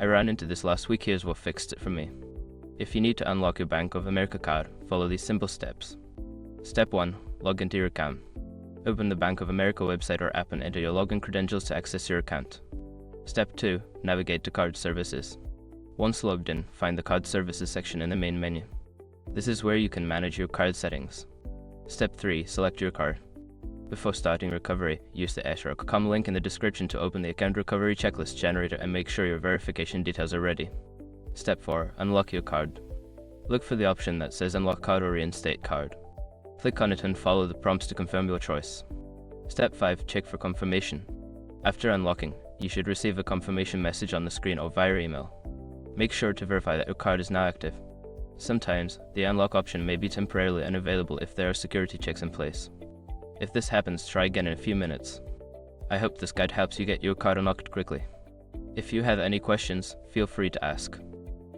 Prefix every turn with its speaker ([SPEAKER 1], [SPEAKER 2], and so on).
[SPEAKER 1] I ran into this last week. Here's what fixed it for me. If you need to unlock your Bank of America card, follow these simple steps. Step 1. Log into your account. Open the Bank of America website or app and enter your login credentials to access your account. Step 2. Navigate to Card Services. Once logged in, find the Card Services section in the main menu. This is where you can manage your card settings. Step 3. Select your card. Before starting recovery, use the S.com link in the description to open the account recovery checklist generator and make sure your verification details are ready. Step 4. Unlock your card. Look for the option that says Unlock Card or Reinstate Card. Click on it and follow the prompts to confirm your choice. Step 5. Check for confirmation. After unlocking, you should receive a confirmation message on the screen or via email. Make sure to verify that your card is now active. Sometimes, the unlock option may be temporarily unavailable if there are security checks in place. If this happens, try again in a few minutes. I hope this guide helps you get your card unlocked quickly. If you have any questions, feel free to ask.